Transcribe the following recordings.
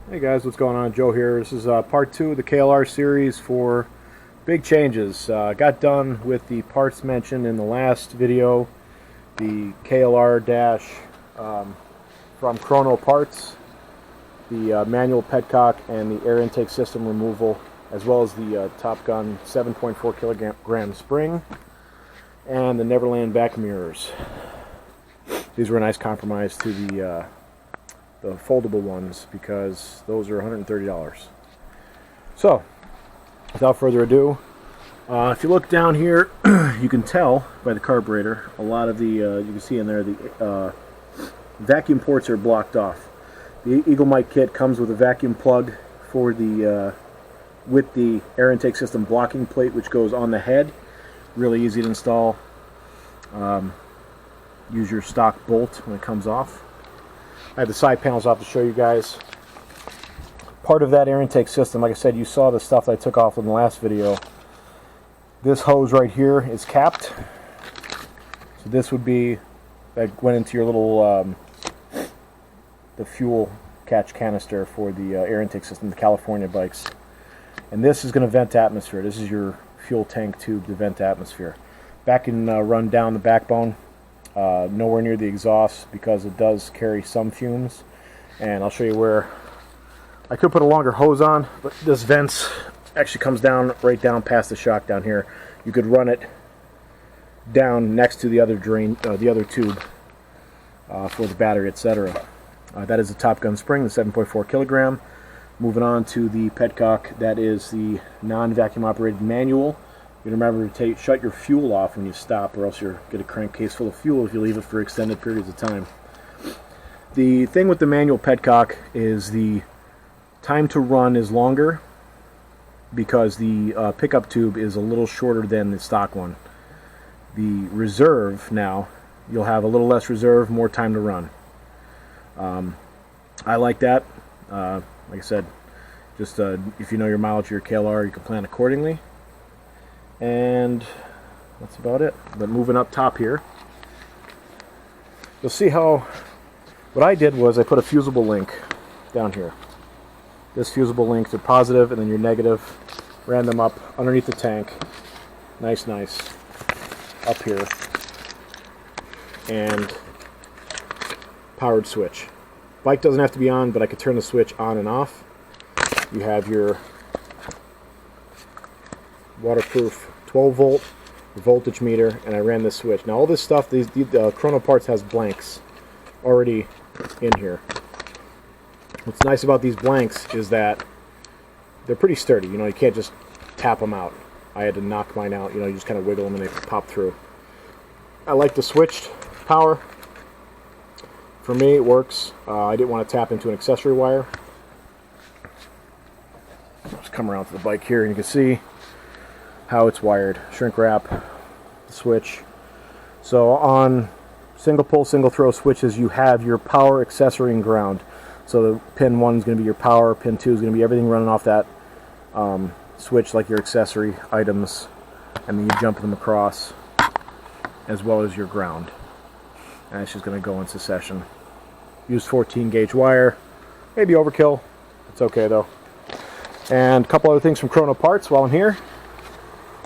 Hey guys, what's going on? Joe here. This is part 2 of the KLR series for big changes. Got done with the parts mentioned in the last video, the KLR dash from Chrono Parts, the manual petcock and the air intake system removal, as well as the Top Gun 7.4 kilogram spring and the Neverland back mirrors. These were a nice compromise to the foldable ones because those are $130. So, without further ado, if you look down here, you can tell by the carburetor, a lot of the, you can see in there, the vacuum ports are blocked off. The Eagle-Mite kit comes with a vacuum plug for the, with the air intake system blocking plate, which goes on the head. Really easy to install. Use your stock bolt when it comes off. I have the side panels off to show you guys. Part of that air intake system, like I said, you saw the stuff that I took off in the last video. This hose right here is capped. So this would be, that went into your little, the fuel catch canister for the air intake system, the California bikes. And this is going to vent atmosphere. This is your fuel tank tube to vent atmosphere. Back and run down the backbone. Nowhere near the exhaust because it does carry some fumes, and I'll show you where. I could put a longer hose on, but this vents actually comes down right down past the shock down here. You could run it down next to the other drain, the other tube for the battery, etc. That is the Top Gun spring, the 7.4 kilogram. Moving on to the petcock, that is the non-vacuum operated manual. You remember to shut your fuel off when you stop, or else you'll get a crankcase full of fuel if you leave it for extended periods of time. The thing with the manual petcock is the time to run is longer because the pickup tube is a little shorter than the stock one. The reserve now, you'll have a little less reserve, more time to run. I like that. Like I said, just if you know your mileage of your KLR, you can plan accordingly. And that's about it. But moving up top here, you'll see how, what I did was I put a fusible link down here. This fusible link to positive and then your negative, ran them up underneath the tank. Nice up here. And powered switch. Bike doesn't have to be on, but I could turn the switch on and off. You have your waterproof 12 volt voltage meter, and I ran this switch. Now all this stuff, the Chrono Parts has blanks already in here. What's nice about these blanks is that they're pretty sturdy. You know, you can't just tap them out. I had to knock mine out. You know, you just kind of wiggle them and they pop through. I like the switched power. For me, it works. I didn't want to tap into an accessory wire. Let's come around to the bike here, and you can see how it's wired. Shrink wrap, the switch. So on single pull, single throw switches, you have your power, accessory, and ground. So the pin 1 is going to be your power, pin 2 is going to be everything running off that switch, like your accessory items, and then you jump them across, as well as your ground. And it's just going to go in succession. Use 14 gauge wire, maybe overkill, it's okay though. And a couple other things from Chrono Parts while I'm here.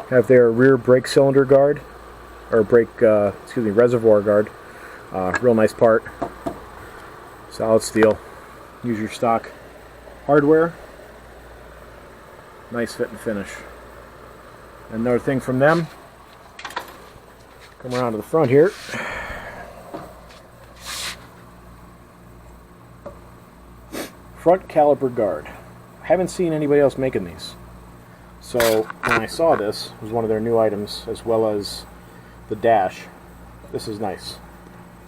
Have their rear brake cylinder guard, or reservoir guard. Real nice part. Solid steel. Use your stock hardware. Nice fit and finish. Another thing from them. Come around to the front here. Front caliper guard. Haven't seen anybody else making these. So when I saw this, it was one of their new items, as well as the dash. This is nice.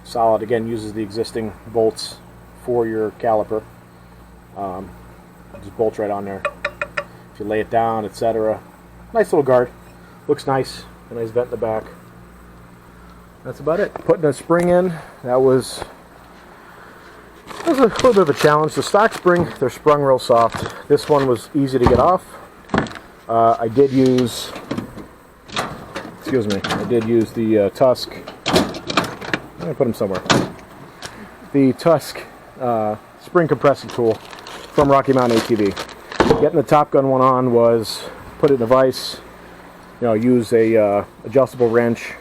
Solid, again, uses the existing bolts for your caliper. Just bolts right on there. If you lay it down, etc. Nice little guard. Looks nice. A nice vent in the back. That's about it. Putting a spring in, that was a little bit of a challenge. The stock spring, they're sprung real soft. This one was easy to get off. I did use the Tusk. I'm going to put them somewhere. The Tusk spring compressor tool from Rocky Mountain ATV. Getting the Top Gun one on was put it in a vise, use a adjustable wrench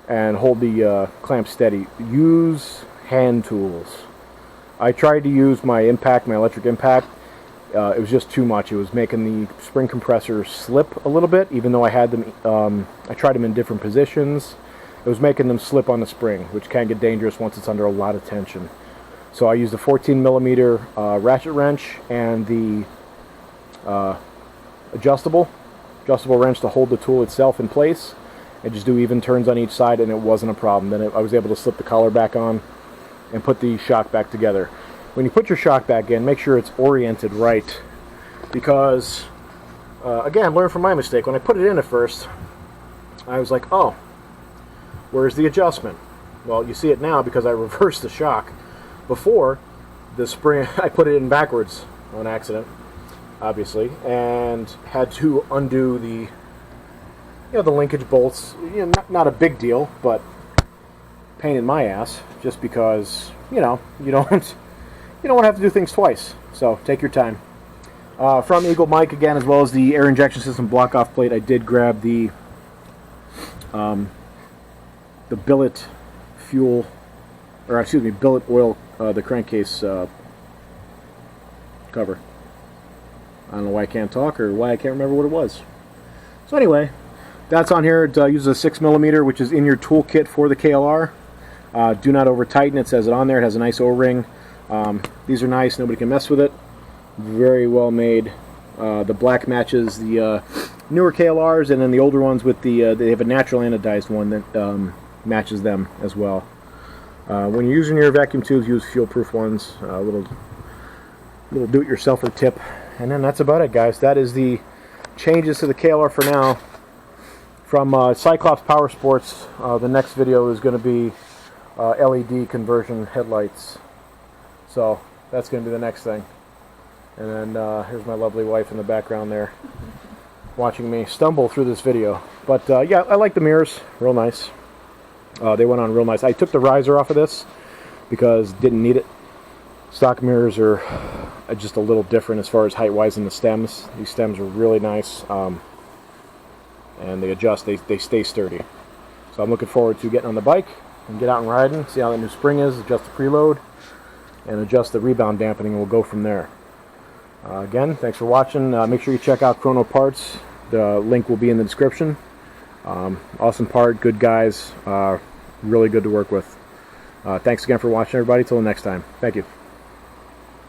and hold the clamp steady. Use hand tools. I tried to use my electric impact. It was just too much. It was making the spring compressor slip a little bit, even though I had them. I tried them in different positions. It was making them slip on the spring, which can get dangerous once it's under a lot of tension. So I used a 14mm ratchet wrench and the adjustable wrench to hold the tool itself in place, and just do even turns on each side, and it wasn't a problem. Then I was able to slip the collar back on and put the shock back together. When you put your shock back in, make sure it's oriented right, because again, learn from my mistake. When I put it in at first, I was like, oh, where's the adjustment? Well, you see it now because I reversed the shock. Before, the spring, I put it in backwards on accident, obviously, and had to undo the linkage bolts. Not a big deal, but pain in my ass, just because you don't want to have to do things twice. So take your time. From Eagle Mike again, as well as the air injection system block-off plate, I did grab the billet fuel, or excuse me, billet oil, the crankcase cover. I don't know why I can't talk or why I can't remember what it was. So anyway, that's on here. It uses a 6mm, which is in your toolkit for the KLR. Do not over tighten. It says it on there. It has a nice O-ring. These are nice. Nobody can mess with it. Very well made. The black matches the newer KLRs, and then the older ones with the they have a natural anodized one that matches them as well. When you're using your vacuum tubes, use fuel-proof ones. A little do-it-yourselfer tip. And then that's about it, guys. That is the changes to the KLR for now. From Cyclops Power Sports, the next video is going to be LED conversion headlights. So that's going to be the next thing. And then here's my lovely wife in the background there, watching me stumble through this video. But yeah, I like the mirrors. Real nice. They went on real nice. I took the riser off of this because didn't need it. Stock mirrors are just a little different as far as height-wise in the stems. These stems are really nice, and they adjust. They stay sturdy. So I'm looking forward to getting on the bike and get out and riding, see how the new spring is, adjust the preload, and adjust the rebound dampening, and we'll go from there. Again, thanks for watching. Make sure you check out Chrono Parts. The link will be in the description. Awesome part, good guys, really good to work with. Thanks again for watching, everybody. Till next time. Thank you.